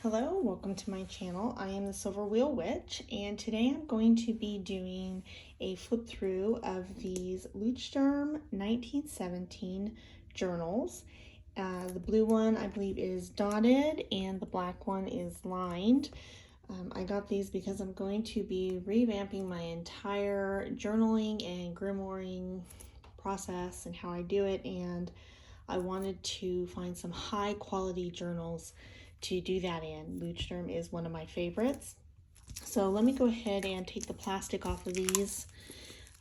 Hello, welcome to my channel. I am the Silver Wheel Witch, and today I'm going to be doing a flip through of these Leuchtturm1917 journals. The blue one I believe is dotted and the black one is lined. I got these because I'm going to be revamping my entire journaling and grimoiring process and how I do it, and I wanted to find some high quality journals to do that in. Leuchtturm is one of my favorites. So let me go ahead and take the plastic off of these.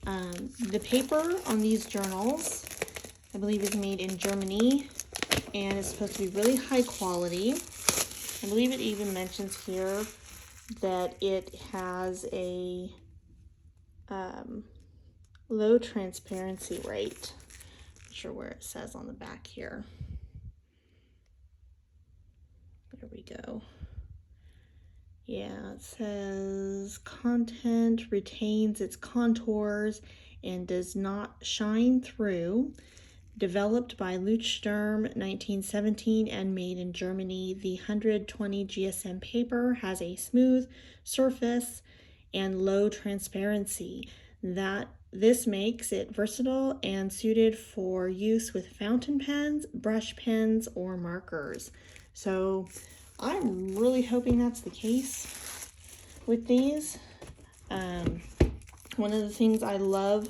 The paper on these journals, I believe, is made in Germany and is supposed to be really high quality. I believe it even mentions here that it has a low transparency rate. Not sure where it says on the back here. There we go. Yeah, it says content retains its contours and does not shine through. Developed by Leuchtturm 1917 and made in Germany, the 120 GSM paper has a smooth surface and low transparency. This makes it versatile and suited for use with fountain pens, brush pens, or markers. So I'm really hoping that's the case with these. One of the things I love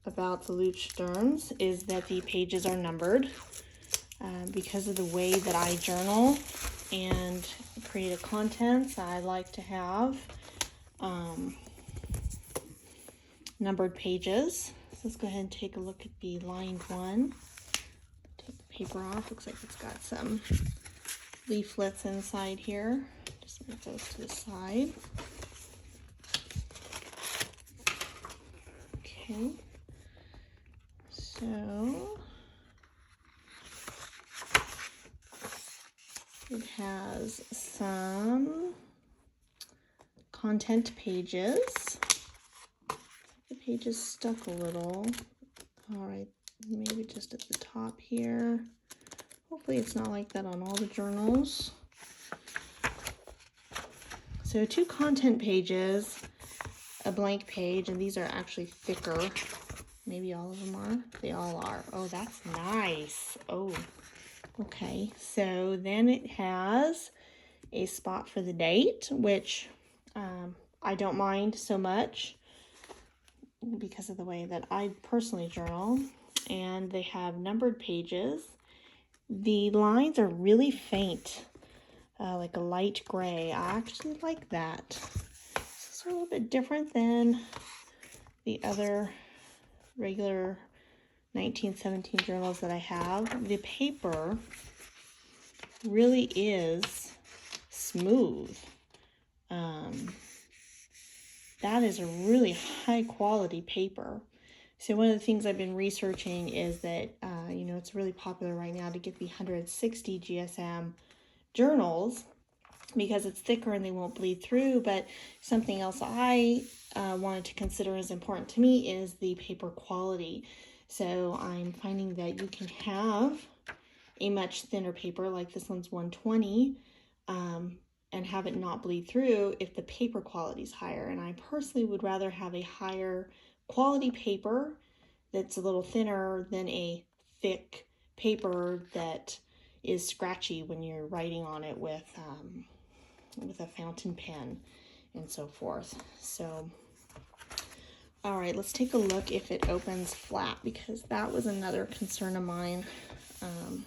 about the Leuchtturms is that the pages are numbered. Because of the way that I journal and create a contents, I like to have numbered pages. So let's go ahead and take a look at the lined one. Take the paper off. Looks like it's got some leaflets inside here. Just move those to the side. Okay. So it has some content pages. The page is stuck a little. All right, maybe just at the top here. Hopefully it's not like that on all the journals. So 2 content pages, a blank page, and these are actually thicker. Maybe all of them are. They all are. Oh, that's nice. Oh, okay. So then it has a spot for the date, which I don't mind so much because of the way that I personally journal. And they have numbered pages. The lines are really faint, like a light gray. I actually like that. This is a little bit different than the other regular 1917 journals that I have. The paper really is smooth. That is a really high quality paper. So one of the things I've been researching is that, it's really popular right now to get the 160 GSM journals because it's thicker and they won't bleed through. But something else I wanted to consider as important to me is the paper quality. So I'm finding that you can have a much thinner paper, like this one's 120, and have it not bleed through if the paper quality is higher. And I personally would rather have a higher quality paper that's a little thinner than a thick paper that is scratchy when you're writing on it with a fountain pen and so forth. So, all right, let's take a look if it opens flat, because that was another concern of mine. And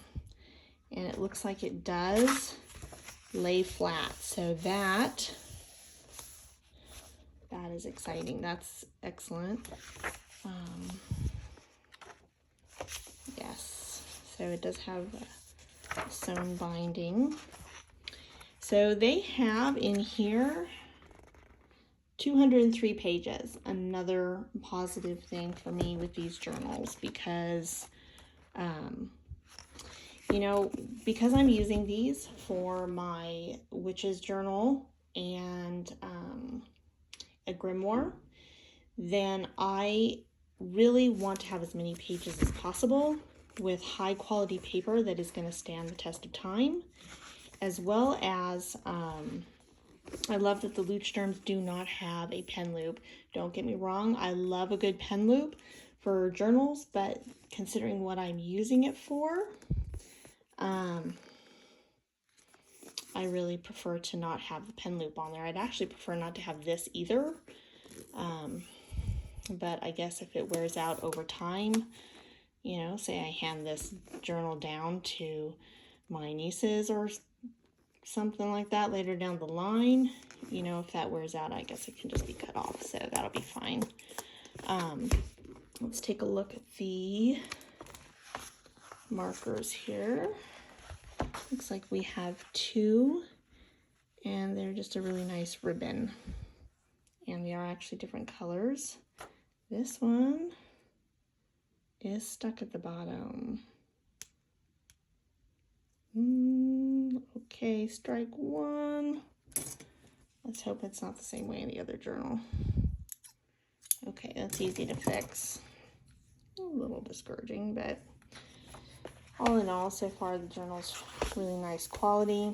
it looks like it does lay flat. So that is exciting. That's excellent. Yes, so it does have a sewn binding. So they have in here 203 pages. Another positive thing for me with these journals, because because I'm using these for my witch's journal and a grimoire, then I really want to have as many pages as possible with high quality paper that is going to stand the test of time. as well as I love that the Leuchtturms do not have a pen loop. Don't get me wrong, I love a good pen loop for journals, but considering what I'm using it for, I really prefer to not have the pen loop on there. I'd actually prefer not to have this either, but I guess if it wears out over time, you know, say I hand this journal down to my nieces or something like that later down the line, you know, if that wears out, I guess it can just be cut off, so that'll be fine. Let's take a look at the markers here. Looks like we have 2, and they're just a really nice ribbon, and they are actually different colors. This one is stuck at the bottom. Okay, strike 1. Let's hope it's not the same way in the other journal. Okay, that's easy to fix. A little discouraging, but all in all, so far the journal's really nice quality.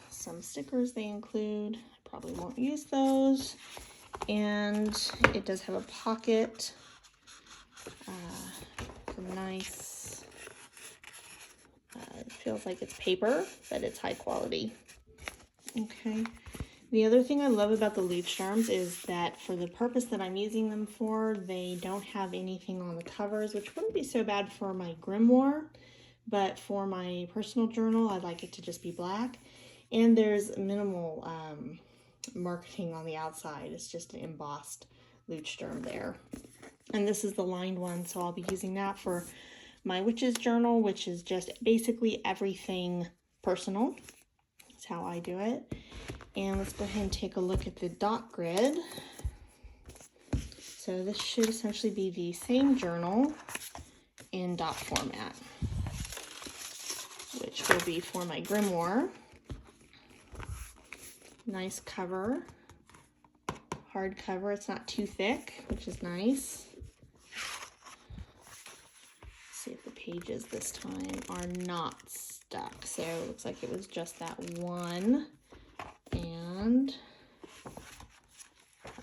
Some stickers they include, I probably won't use those. And it does have a pocket. It's a nice, it feels like it's paper, but it's high quality. Okay. The other thing I love about the Leuchtturms is that for the purpose that I'm using them for, they don't have anything on the covers, which wouldn't be so bad for my grimoire, but for my personal journal, I'd like it to just be black. And there's minimal marketing on the outside. It's just an embossed Leuchtturm there. And this is the lined one, so I'll be using that for my witch's journal, which is just basically everything personal. That's how I do it. And let's go ahead and take a look at the dot grid. So this should essentially be the same journal in dot format, which will be for my grimoire. Nice cover, hard cover. It's not too thick, which is nice. Let's see if the pages this time are not stuck. So it looks like it was just that one. And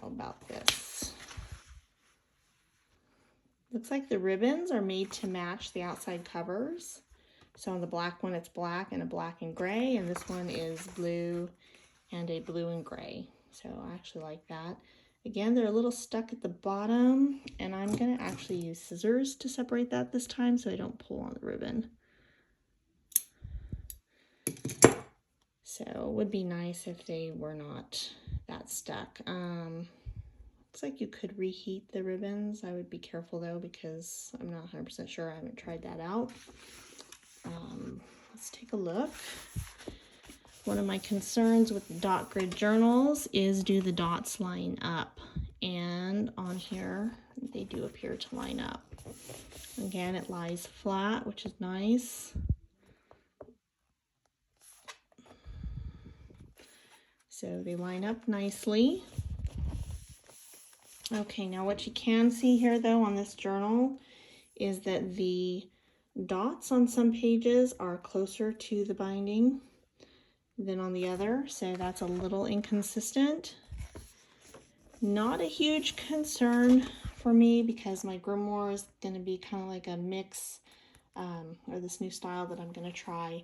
how about this? Looks like the ribbons are made to match the outside covers. So on the black one, it's black and a black and gray, and this one is blue and a blue and gray. So I actually like that. Again, they're a little stuck at the bottom, and I'm gonna actually use scissors to separate that this time so I don't pull on the ribbon. So it would be nice if they were not that stuck. Looks like you could reheat the ribbons. I would be careful though, because I'm not 100% sure. I haven't tried that out. Let's take a look. One of my concerns with the dot grid journals is, do the dots line up? And on here, they do appear to line up. Again, it lies flat, which is nice. So they line up nicely. Okay, now what you can see here though on this journal is that the dots on some pages are closer to the binding than on the other, so that's a little inconsistent. Not a huge concern for me, because my grimoire is going to be kind of like a mix, or this new style that I'm going to try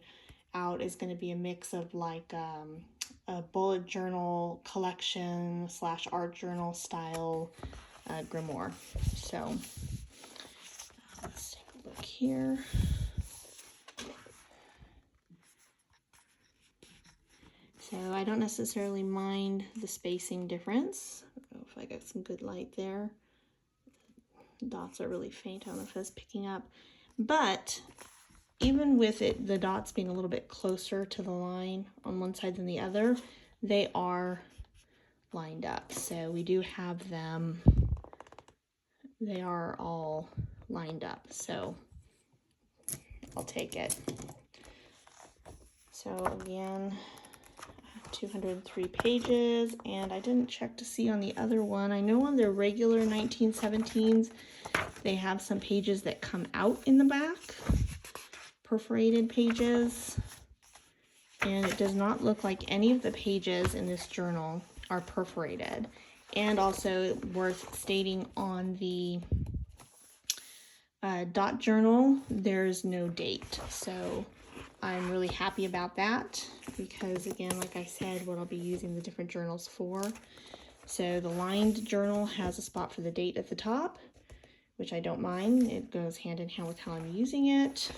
out is going to be a mix of like a bullet journal collection / art journal style grimoire. So let's take a look here. So I don't necessarily mind the spacing difference. I don't know if I got some good light there. The dots are really faint. I don't know if that's picking up. But even with it, the dots being a little bit closer to the line on one side than the other, they are lined up. So we do have them, they are all lined up. So I'll take it. So again, 203 pages, and I didn't check to see on the other one. I know on their regular 1917s, they have some pages that come out in the back. perforated pages, and it does not look like any of the pages in this journal are perforated. And also worth stating, on the dot journal, there's no date. So I'm really happy about that because, again, like I said, what I'll be using the different journals for. So the lined journal has a spot for the date at the top, which I don't mind. It goes hand in hand with how I'm using it.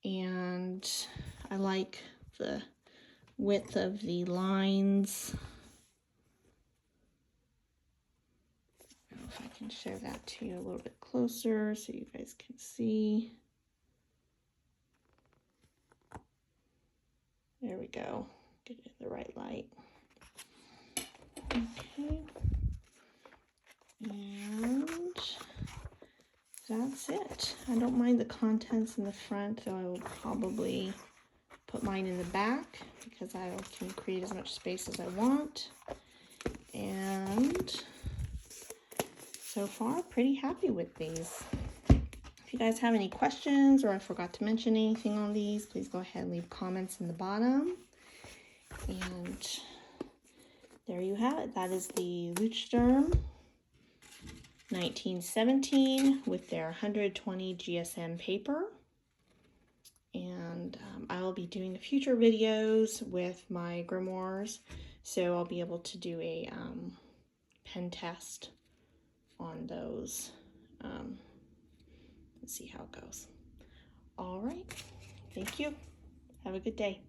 And I like the width of the lines. I don't know if I can show that to you a little bit closer so you guys can see. There we go. Get it in the right light. Okay. And that's it. I don't mind the contents in the front, though I will probably put mine in the back because I can create as much space as I want. And so far, pretty happy with these. If you guys have any questions or I forgot to mention anything on these, please go ahead and leave comments in the bottom. And there you have it. That is the Leuchtturm 1917 with their 120 GSM paper. And I will be doing future videos with my grimoires, so I'll be able to do a pen test on those. Let's see how it goes. All right, thank you. Have a good day.